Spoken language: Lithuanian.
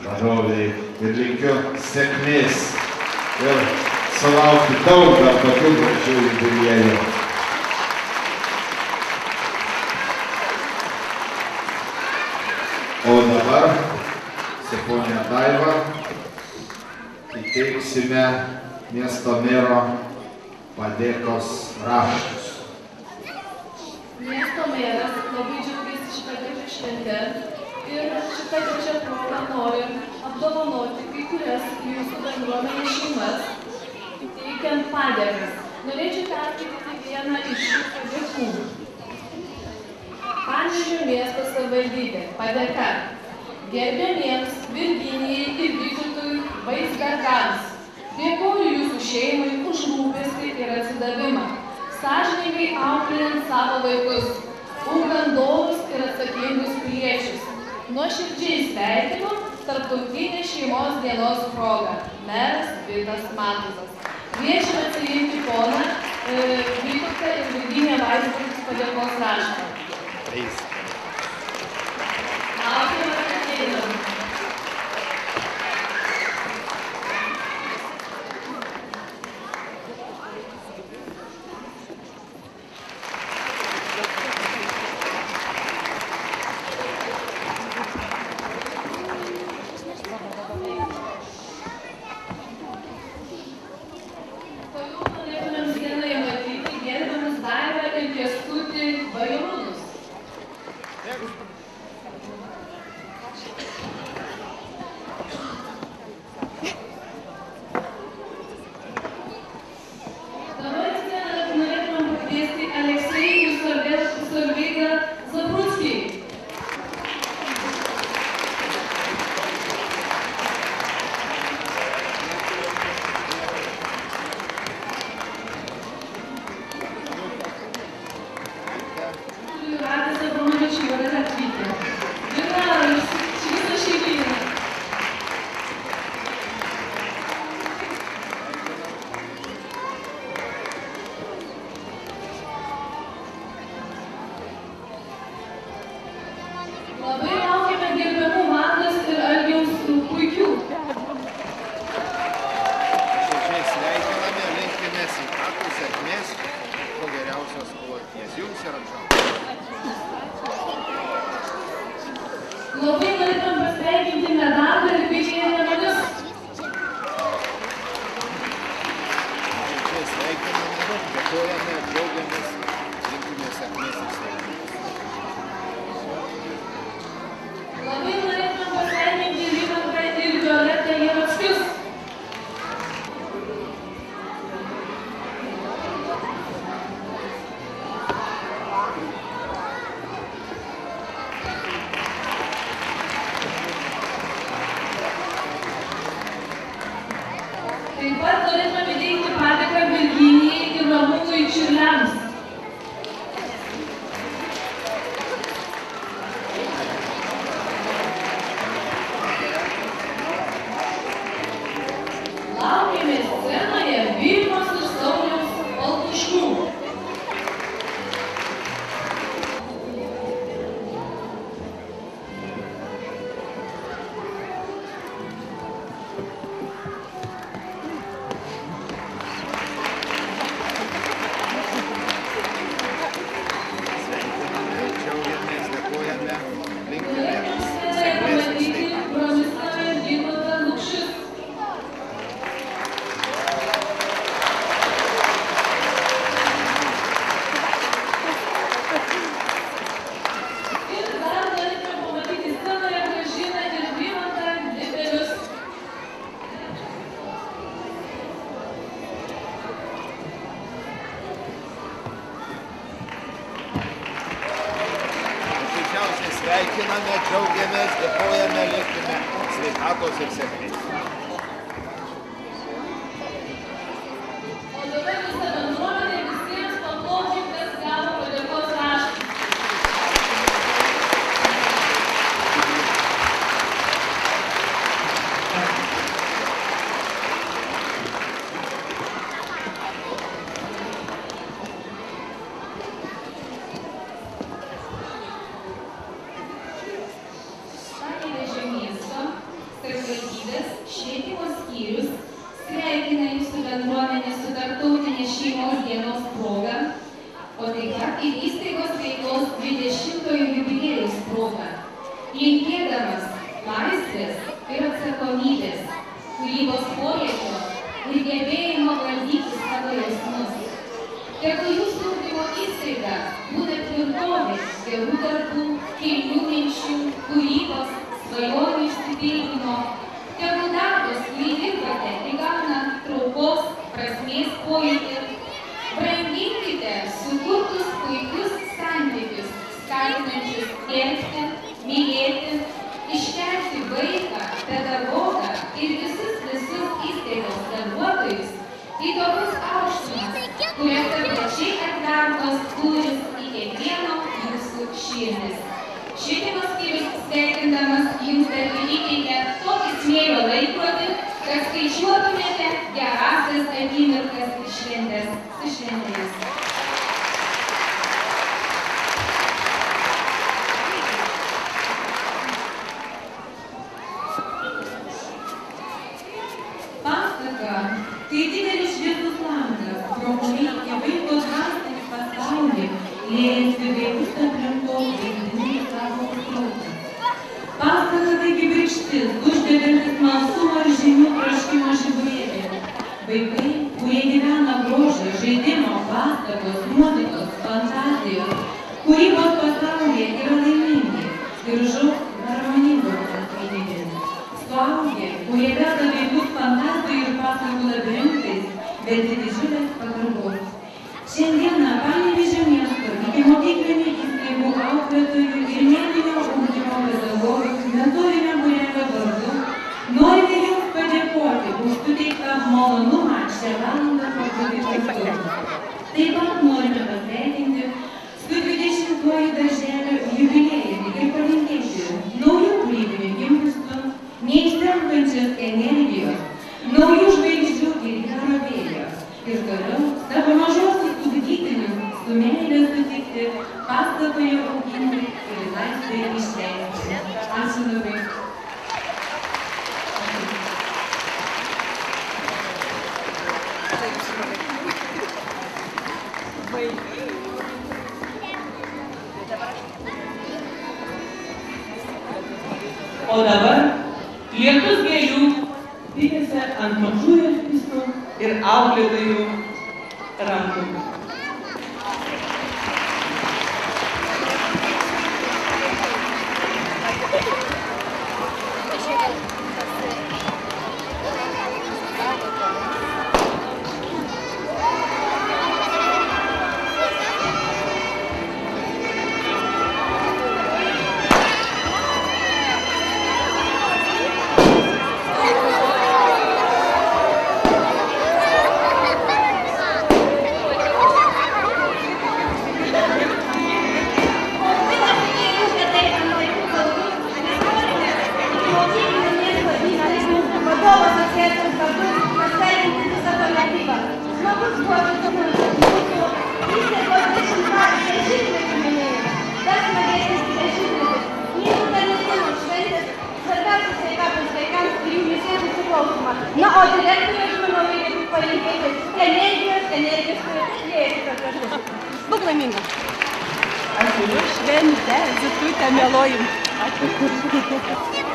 vadovai ir linkiu sėkmės ir sulaukti daug dar tokių gražių jubiliejų. O dabar su ponia Daiva įteiksime miesto mero padėkos raštus. Miesto meras labai džiaugiasi šitą gražią šventę ir šitą gražią progą nori apdovanoti kai kurias jūsų bendruomenės šeimas, teikiant padėkas. Norėčiau perskaityti vieną iš šių padėkų. Panevėžio miesto savivaldybė padėka gerbiamiems Virginijai ir Vytautui Vaizgardams. Dėkoju jūsų šeimai už rūpestį ir atsidavimą, sąžiningai auklėjant savo vaikus, ugdant dorus ir atsakingus piliečius. Nuoširdžiai sveikinu Tarptautinės šeimos dienos progą. Meras Vitas Matuzas. Kviečiame atsiimti poną Vytautą ir Virginiją Vaizgardus padėkos raštą. Laukiame, kad einam. Labai norėtum pasveikinti medalą ir kviečiame namelius. Sveikiname, dėkojame, džiaugiamės, linkime sėkmės ir sveikatos. Labai norėtum pasveikinti Rimantą ir Violetą Jarockius. Taip pat norėtume įteikti padėką Virginijai ir Ramūnui Čiurliams. Laukiame scenoje Vilmos ir Sauliaus Baltuškų. Sveikiname, džiaugiamės, dėkojame, linkime sveikatos ir sėkmės. O dabar visą bendruomenę visiems paplokime, kas gavo padėkos raštą. skyrius sveikina jūsų bendruomenę su tarptautinės šeimos dienos proga, o taip pat ir įstaigos veiklos 20-ojo jubiliejaus proga, linkėdamas laisvės ir atsakomybės, kūrybos poreikio ir gebėjimo valdyti savo jausmus. Tegul jūsų ugdymo įstaiga būna tvirtovė gerų darbų, kilnių minčių, kūrybos, svajonių išsipildymo. Tegul darbas, kurį dirbate, įgauna traukos, prasmės pojūtį. Branginkite sukurtus puikius santykius, skatinančius gerbti, mylėti, iškelti vaiką, pedagogą ir visus įstaigos darbuotojus į tokius aukštumas, kuriuose plačiai atvertos durys į kiekvieno jūsų širdis. Švietimo skyrius sveikindamas jums dar įteikia tokį smėlio laikrodį, kad skaičiuotumėte gerasias akimirkas ir šventes su šventės. Pasaka tai didelis šviesus langas, pro kurį į vaiko dvasinį pasaulį liejasi vaikus aplinkos vaizdiniai savo protas. Pasaka tai kibirkštis, uždegantis smalsumo ir žinių troškimo žiburėlį. Vaikai, kurie gyvena grožio, žaidimo, pasakos, muzikos, fantazijos, kūrybos pasaulyje yra laimingi ir žaugs harmoningos asmenybės. Suaugę, kurie veda vaikus fantazijų ir pasakų labirintais, bet didžiulės pagarbos. Šiandieną Panevėžio miesto ikimokyklinių įstaigų auklėtojų ir meninio ugdymo pedagogų metodinio būrelio vardu norime jums padėkoti už suteiktą malonumą šią valandą pabūti kartu. Taip pat norime pasveikinti su 20-uoju darželio jubiliejumi ir palinkėti naujų kūrybinių impulsų, neišsenkančios energijos, naujų žvaigždžių ir gero vėjo. Ir toliau savo mažosius ugdytinius su meile sutikti, pasakoje auginti ir laisvėje išleisti. Ačiū labai. O dabar lietus gėlių tikėsi ant mažųjų artistų ir auklėtojų rankų. Na, o direktoriui, aš manau, reikia palinkėti energijos, lėšų. Būk laiminga. Ačiū. Šventė, Zitutė, mieloji. Ačiū.